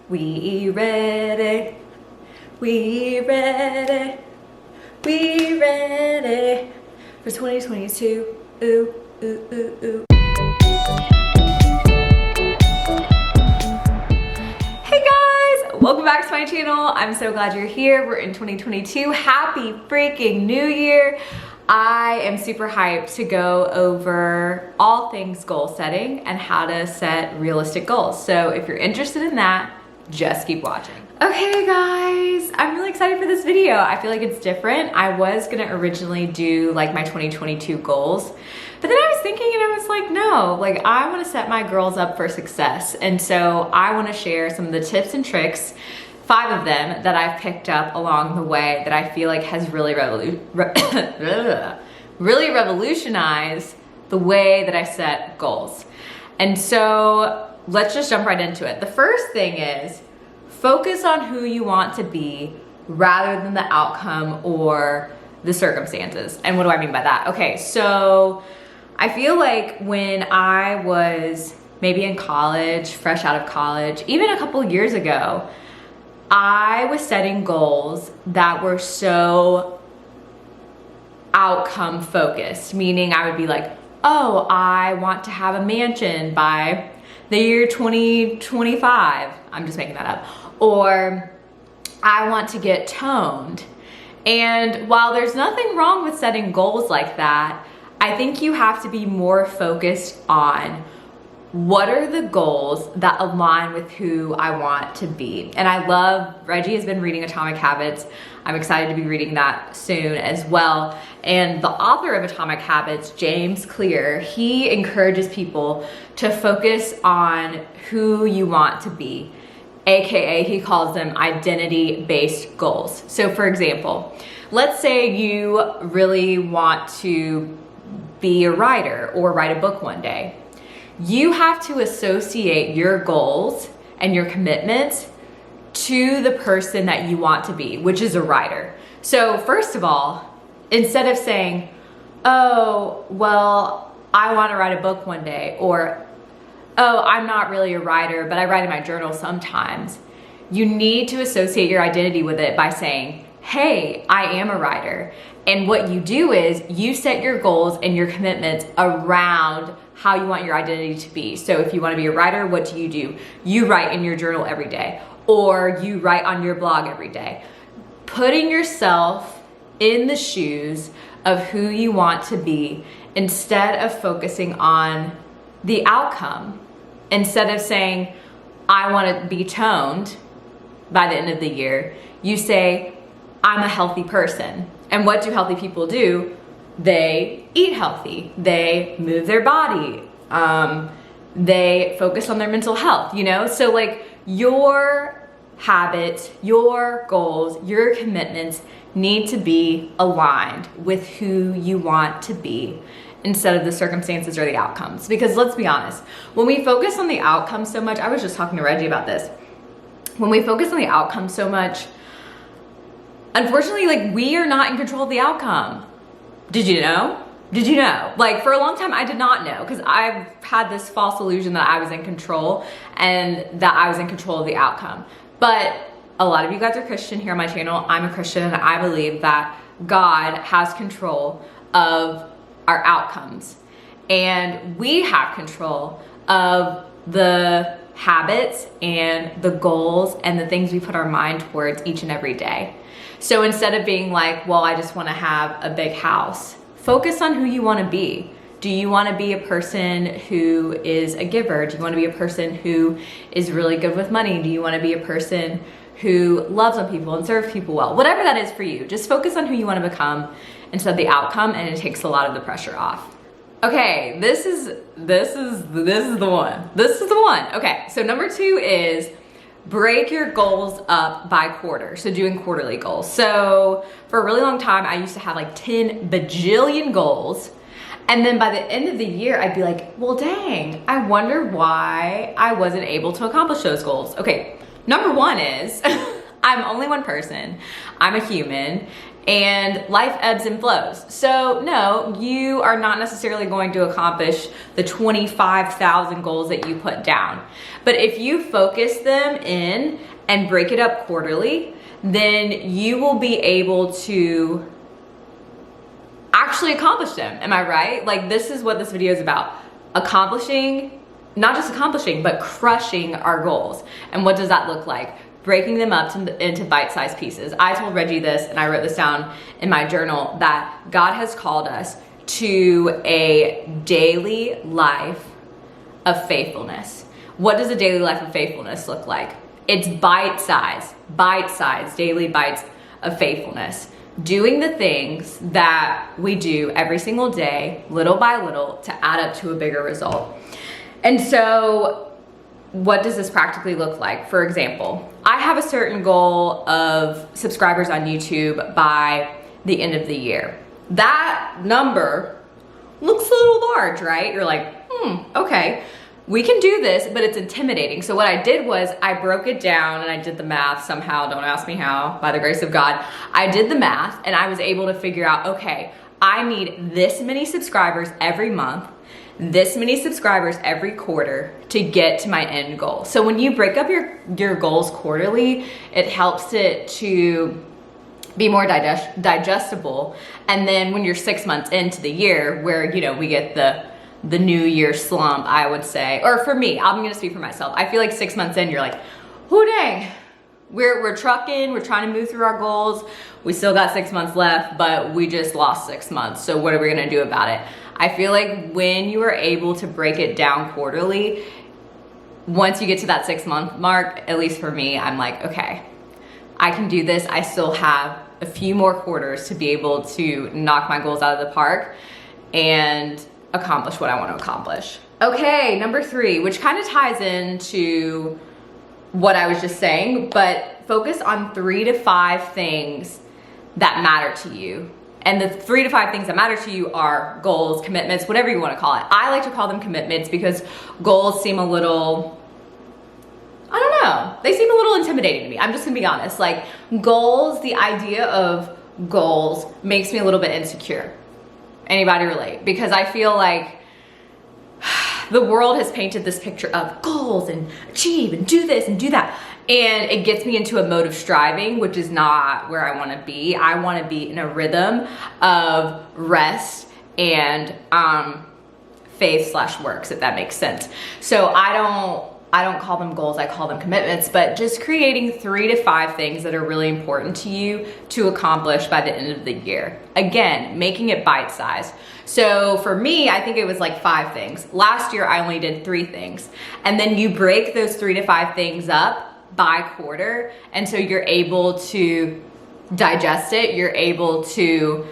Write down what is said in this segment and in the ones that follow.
We ready, we ready, we ready for 2022, ooh, ooh, ooh, ooh. Hey guys, welcome back to my channel. I'm so glad you're here. We're in 2022. Happy freaking New Year. I am super hyped to go over all things goal setting and how to set realistic goals. So if you're interested in that, just keep watching. Okay guys, I'm really excited for this video. I feel like it's different. I was gonna originally do like my 2022 goals, but then I was thinking and I was like, no, like I wanna set my girls up for success. And so I wanna share some of the tips and tricks, 5 of them that I've picked up along the way that I feel like has really revolutionized the way that I set goals. And so let's just jump right into it. The first thing is focus on who you want to be rather than the outcome or the circumstances. And what do I mean by that? Okay, so I feel like when I was maybe in college, fresh out of college, even a couple years ago, I was setting goals that were so outcome focused, meaning I would be like, oh, I want to have a mansion by the year 2025. I'm just making that up. Or I want to get toned. And while there's nothing wrong with setting goals like that, I think you have to be more focused on what are the goals that align with who I want to be. And I love, Reggie has been reading Atomic Habits. I'm excited to be reading that soon as well. And the author of Atomic Habits, James Clear, he encourages people to focus on who you want to be. AKA, he calls them identity-based goals. So for example, let's say you really want to be a writer or write a book one day. You have to associate your goals and your commitments to the person that you want to be, which is a writer. So first of all, instead of saying, oh, well, I want to write a book one day, or oh, I'm not really a writer, but I write in my journal sometimes, you need to associate your identity with it by saying, hey, I am a writer. And what you do is you set your goals and your commitments around how you want your identity to be. So if you want to be a writer, what do? You write in your journal every day, or you write on your blog every day. Putting yourself in the shoes of who you want to be instead of focusing on the outcome. Instead of saying, I want to be toned by the end of the year, you say, I'm a healthy person. And what do healthy people do? They eat healthy, they move their body, they focus on their mental health, you know? So like your habits, your goals, your commitments need to be aligned with who you want to be instead of the circumstances or the outcomes. Because let's be honest, when we focus on the outcome so much, I was just talking to Reggie about this. When we focus on the outcome so much, unfortunately, like we are not in control of the outcome. Did you know? Did you know? Like for a long time, I did not know because I've had this false illusion that I was in control and that I was in control of the outcome. But a lot of you guys are Christian here on my channel. I'm a Christian and I believe that God has control of our outcomes. And we have control of the habits and the goals and the things we put our mind towards each and every day. So instead of being like, well, I just want to have a big house, focus on who you want to be. Do you want to be a person who is a giver? Do you want to be a person who is really good with money? Do you want to be a person who loves on people and serves people well? Whatever that is for you, just focus on who you want to become instead of the outcome, and it takes a lot of the pressure off. Okay, this is the one. This is the one. Okay, so number 2 is break your goals up by quarter. So doing quarterly goals. So for a really long time, I used to have like 10 bajillion goals. And then by the end of the year, I'd be like, well, dang, I wonder why I wasn't able to accomplish those goals. Okay, number 1 is I I'm only one person. I'm a human. And life ebbs and flows. So no, you are not necessarily going to accomplish the 25,000 goals that you put down. But if you focus them in and break it up quarterly, then you will be able to actually accomplish them. Am I right? Like, this is what this video is about. Accomplishing, not just accomplishing, but crushing our goals. And what does that look like? Breaking them up into bite-sized pieces. I told Reggie this, and I wrote this down in my journal, that God has called us to a daily life of faithfulness. What does a daily life of faithfulness look like? It's bite-sized, daily bites of faithfulness. Doing the things that we do every single day, little by little, to add up to a bigger result. And so, what does this practically look like? For example, I have a certain goal of subscribers on YouTube by the end of the year. That number looks a little large, right? You're like, okay, we can do this, but it's intimidating. So what I did was I broke it down and I did the math somehow. Don't ask me how, by the grace of God. I did the math and I was able to figure out, okay, I need this many subscribers every month, this many subscribers every quarter to get to my end goal. So when you break up your goals quarterly, it helps it to be more digestible. And then when you're 6 months into the year, where, you know, we get the new year slump, I would say, or for me, I'm gonna speak for myself. I feel like 6 months in, you're like, oh dang, we're trucking, we're trying to move through our goals. We still got 6 months left, but we just lost 6 months. So what are we gonna do about it? I feel like when you are able to break it down quarterly, once you get to that 6 month mark, at least for me, I'm like, okay, I can do this. I still have a few more quarters to be able to knock my goals out of the park and accomplish what I want to accomplish. Okay, number 3, which kind of ties into what I was just saying, but focus on 3 to 5 things that matter to you. And the 3 to 5 things that matter to you are goals, commitments, whatever you want to call it. I like to call them commitments because goals seem a little, I don't know, they seem a little intimidating to me. I'm just gonna be honest. Like, goals, the idea of goals makes me a little bit insecure. Anybody relate? Because I feel like the world has painted this picture of goals and achieve and do this and do that. And it gets me into a mode of striving, which is not where I want to be. I want to be in a rhythm of rest and faith/works, if that makes sense. So I don't call them goals, I call them commitments, but just creating 3 to 5 things that are really important to you to accomplish by the end of the year. Again, making it bite-sized. So for me, I think it was like 5 things. Last year, I only did 3 things. And then you break those 3 to 5 things up by quarter. And so you're able to digest it. You're able to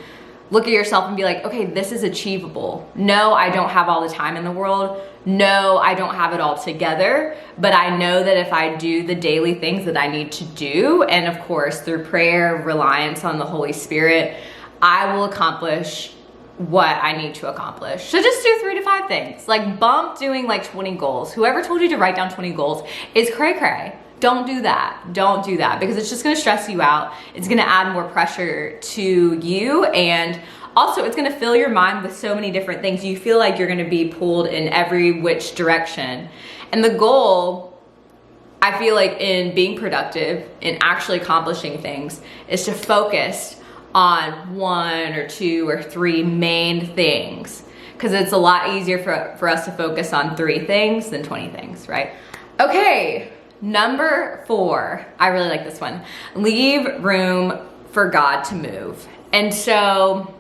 look at yourself and be like, okay, this is achievable. No, I don't have all the time in the world. No, I don't have it all together, but I know that if I do the daily things that I need to do, and of course through prayer, reliance on the Holy Spirit, I will accomplish what I need to accomplish. So just do 3 to 5 things. Like, bump doing like 20 goals. Whoever told you to write down 20 goals is cray cray. Don't do that. Don't do that, because it's just gonna stress you out. It's gonna add more pressure to you, and also it's gonna fill your mind with so many different things. You feel like you're gonna be pulled in every which direction. And the goal, I feel like, in being productive, in actually accomplishing things, is to focus on 1 or 2 or 3 main things. Because it's a lot easier for us to focus on 3 things than 20 things, right? Okay. Number 4, I really like this one. Leave room for God to move. And so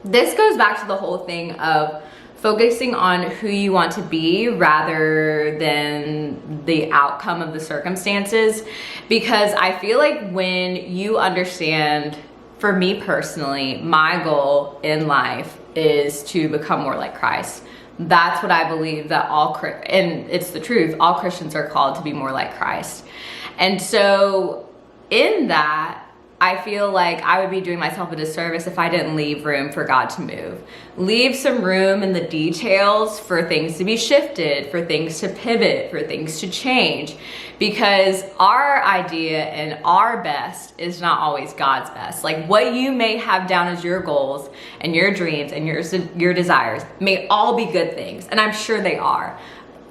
this goes back to the whole thing of focusing on who you want to be rather than the outcome of the circumstances. Because I feel like when you understand, for me personally, my goal in life is to become more like Christ. That's what I believe that and it's the truth, all Christians are called to be more like Christ. And so in that, I feel like I would be doing myself a disservice if I didn't leave room for God to move. Leave some room in the details for things to be shifted, for things to pivot, for things to change, because our idea and our best is not always God's best. Like what you may have down as your goals and your dreams and your desires may all be good things, and I'm sure they are.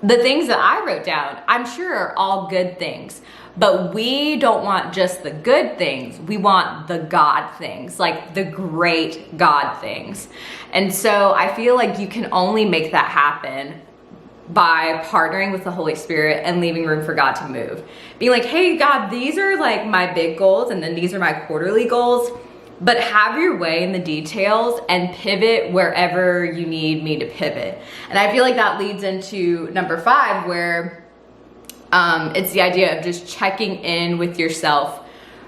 The things that I wrote down, I'm sure are all good things. But we don't want just the good things. We want the God things, like the great God things. And so I feel like you can only make that happen by partnering with the Holy Spirit and leaving room for God to move. Being like, hey, God, these are like my big goals, and then these are my quarterly goals. But have your way in the details and pivot wherever you need me to pivot. And I feel like that leads into number 5, where it's the idea of just checking in with yourself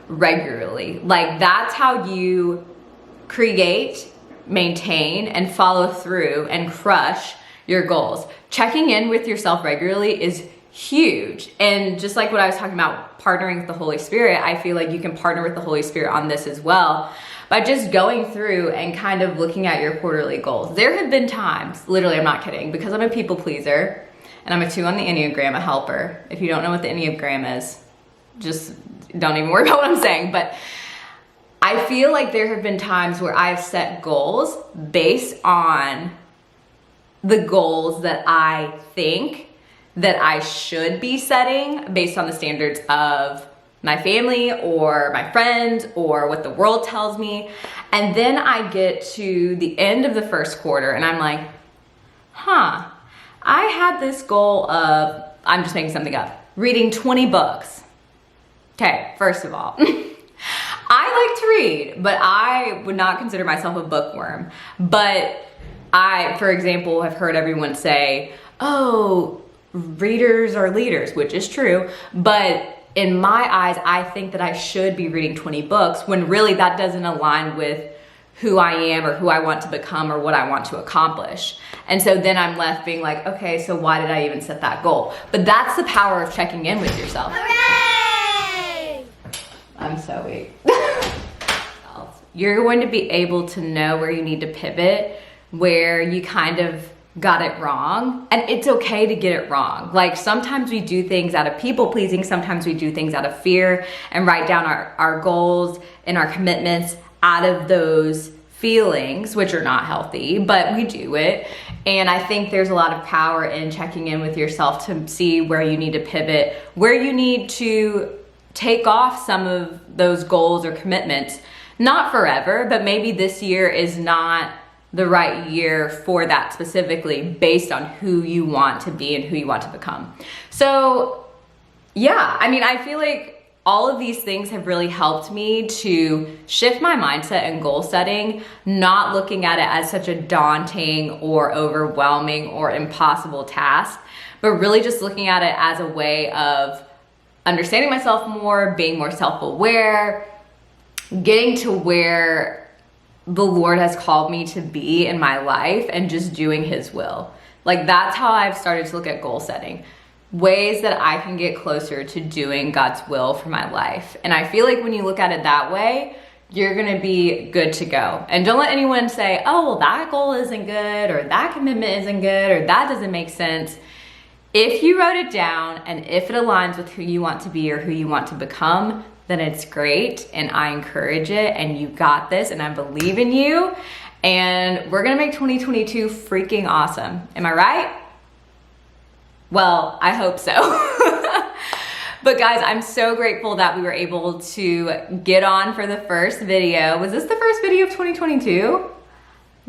regularly. Like that's how you create, maintain, and follow through and crush your goals. Checking in with yourself regularly is huge. And just like what I was talking about, partnering with the Holy Spirit, I feel like you can partner with the Holy Spirit on this as well by just going through and kind of looking at your quarterly goals. There have been times, literally, I'm not kidding, because I'm a people pleaser and I'm a 2 on the Enneagram, a helper. If you don't know what the Enneagram is, just don't even worry about what I'm saying. But I feel like there have been times where I've set goals based on the goals that I think that I should be setting based on the standards of my family or my friends or what the world tells me. And then I get to the end of the first quarter and I'm like, I had this goal of, I'm just making something up, reading 20 books. Okay, first of all, I like to read, but I would not consider myself a bookworm. But I, for example, have heard everyone say, oh, readers are leaders, which is true. But in my eyes, I think that I should be reading 20 books when really that doesn't align with who I am or who I want to become or what I want to accomplish. And so then I'm left being like, okay, so why did I even set that goal? But that's the power of checking in with yourself. Hooray! I'm so weak. You're going to be able to know where you need to pivot, where you kind of got it wrong, and it's okay to get it wrong. Like sometimes we do things out of people pleasing, sometimes we do things out of fear and write down our goals and our commitments out of those feelings, which are not healthy, but we do it. And I think there's a lot of power in checking in with yourself to see where you need to pivot, where you need to take off some of those goals or commitments. Not forever, but maybe this year is not the right year for that specifically based on who you want to be and who you want to become. So yeah, I mean, I feel like all of these things have really helped me to shift my mindset and goal setting, not looking at it as such a daunting or overwhelming or impossible task, but really just looking at it as a way of understanding myself more, being more self-aware, getting to where the Lord has called me to be in my life and just doing His will. Like that's how I've started to look at goal setting. Ways that I can get closer to doing God's will for my life. And I feel like when you look at it that way, you're gonna be good to go. And don't let anyone say, oh, well, that goal isn't good, or that commitment isn't good, or that doesn't make sense. If you wrote it down and if it aligns with who you want to be or who you want to become, then it's great, and I encourage it, and you got this, and I believe in you, and we're gonna make 2022 freaking awesome. Am I right? Well, I hope so. But guys, I'm so grateful that we were able to get on for the first video. Was this the first video of 2022?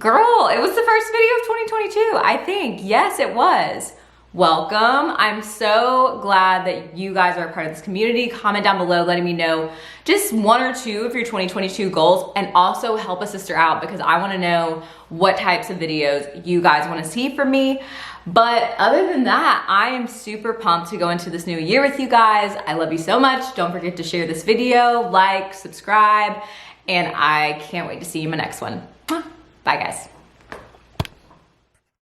Girl, it was the first video of 2022, I think. Yes, it was. Welcome. I'm so glad that you guys are a part of this community. Comment down below letting me know just 1 or 2 of your 2022 goals, and also help a sister out because I want to know what types of videos you guys want to see from me. But other than that, I am super pumped to go into this new year with you guys. I love you so much. Don't forget to share this video, like, subscribe, and I can't wait to see you in my next one. Bye guys.